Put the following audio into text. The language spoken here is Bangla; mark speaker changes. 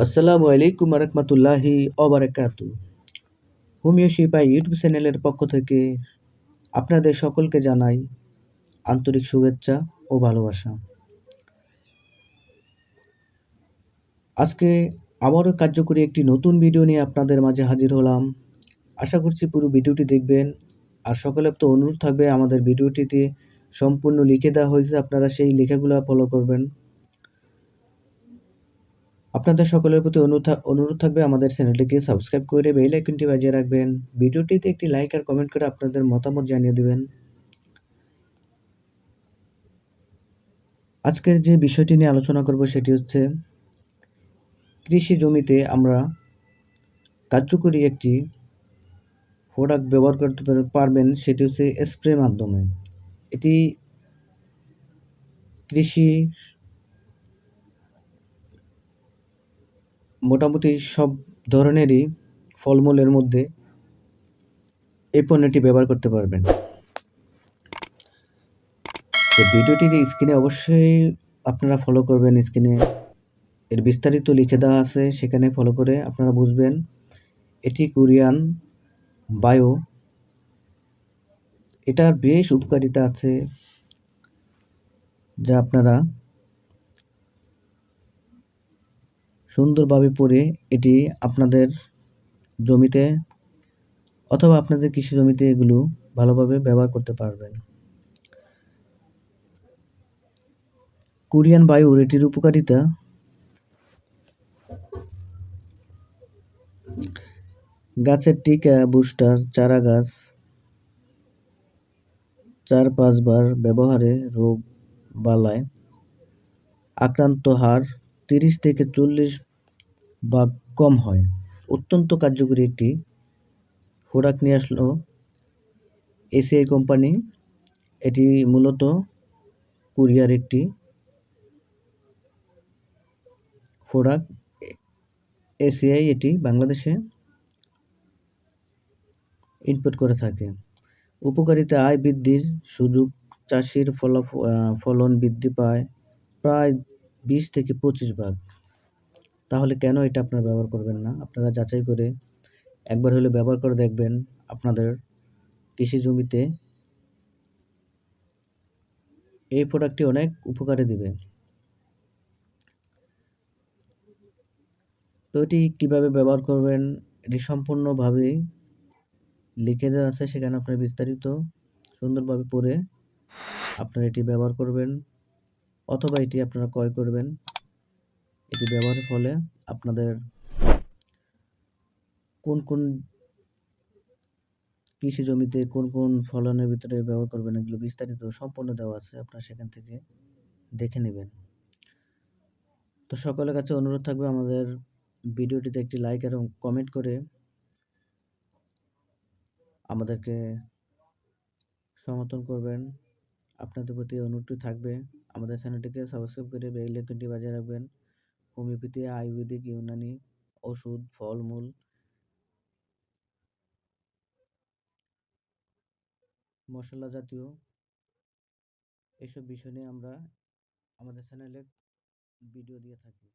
Speaker 1: আসসালামু আলাইকুম রহমতুল্লাহি অবরাকাতু। হোমিও শিপা ইউটিউব চ্যানেলের পক্ষ থেকে আপনাদের সকলকে জানাই আন্তরিক শুভেচ্ছা ও ভালোবাসা। আজকে আবারও কার্যকরী একটি নতুন ভিডিও নিয়ে আপনাদের মাঝে হাজির হলাম। আশা করছি পুরো ভিডিওটি দেখবেন। আর সকলের তো অনুরোধ থাকবে, আমাদের ভিডিওটিতে সম্পূর্ণ লিখে দেওয়া হয়েছে, আপনারা সেই লেখাগুলো ফলো করবেন। আপনাদের সকলের প্রতি অনুরোধ থাকবে আমাদের চ্যানেলটিকে সাবস্ক্রাইব করে বেল আইকনটি বাজিয়ে রাখবেন। ভিডিওটিতে একটি লাইক আর কমেন্ট করে আপনাদের মতামত জানিয়ে দেবেন। আজকের যে বিষয়টি নিয়ে আলোচনা করব সেটি হচ্ছে কৃষি জমিতে আমরা কার্যকরী একটি প্রোডাক্ট ব্যবহার করতে পারবেন, সেটি হচ্ছে স্প্রে মাধ্যমে। এটি কৃষি মোটামুটি সব ধরনেরই ফলমূলের মধ্যে এই পণ্যটি ব্যবহার করতে পারবেন। তো ভিডিওটির স্ক্রিনে অবশ্যই আপনারা ফলো করবেন। স্ক্রিনে এর বিস্তারিত লিখে দেওয়া আছে, সেখানে ফলো করে আপনারা বুঝবেন। এটি কোরিয়ান বায়ো। এটার বেশ উপকারিতা আছে, যা আপনারা সুন্দরভাবে পরে এটি আপনাদের জমিতে অথবা আপনাদের কৃষি জমিতে এগুলো ভালোভাবে ব্যবহার করতে পারবেন। কোরিয়ান বায়ুর এটির উপকারিতা গাছের টিকা বুস্টার, চারা গাছ 4-5 বার ব্যবহারে রোগ বালায় আক্রান্ত হার 30 থেকে 40 ভাগ কম হয়। অত্যন্ত কার্যকরী একটি প্রোডাক্ট নিয়ে আসলো এসিআই কোম্পানি। এটি মূলত কোরিয়ার একটি প্রোডাক্ট। এসিআই এটি বাংলাদেশে ইম্পোর্ট করে থাকে। উপকারিতা আয় বৃদ্ধির সুযোগ, চাষির ফলন বৃদ্ধি পায় প্রায় 20 থেকে 25 ভাগ। তাহলে কেন এটা আপনারা ব্যবহার করবেন না? আপনারা যাচাই করে একবার হলে ব্যবহার করে দেখবেন, আপনাদের কৃষি জমিতে এই প্রোডাক্টটি অনেক উপকারে দিবে। তো এটি কীভাবে ব্যবহার করবেন এটি সম্পূর্ণভাবেই লিখে দেওয়া আছে, সেখানে আপনারা বিস্তারিত সুন্দরভাবে পড়ে আপনারা এটি ব্যবহার করবেন অথবা এটি আপনারা ক্রয় করবেন। এটি ব্যবহারের ফলে আপনাদের কোন কোন কৃষি জমিতে কোন কোন ফলনের ভিতরে ব্যবহার করবেন এগুলো বিস্তারিত সম্পূর্ণ দেওয়া আছে, আপনারা সেখান থেকে দেখে নেবেন। তো সকলের কাছে অনুরোধ থাকবে আমাদের ভিডিওটিতে একটি লাইক এবং কমেন্ট করে আমাদেরকে সমর্থন করবেন। আপনাদের প্রতি অনুরোধ থাকবে আমাদের চ্যানেলটিকে সাবস্ক্রাইব করে বেল আইকনটি বাজিয়ে রাখবেন। হোমিওপ্যাথি, আয়ুর্বেদিক, ইউনানি ওষুধ, ফলমূল, মশলা জাতীয় এইসব বিষয় নিয়ে আমরা আমাদের চ্যানেলে ভিডিও দিয়ে থাকি।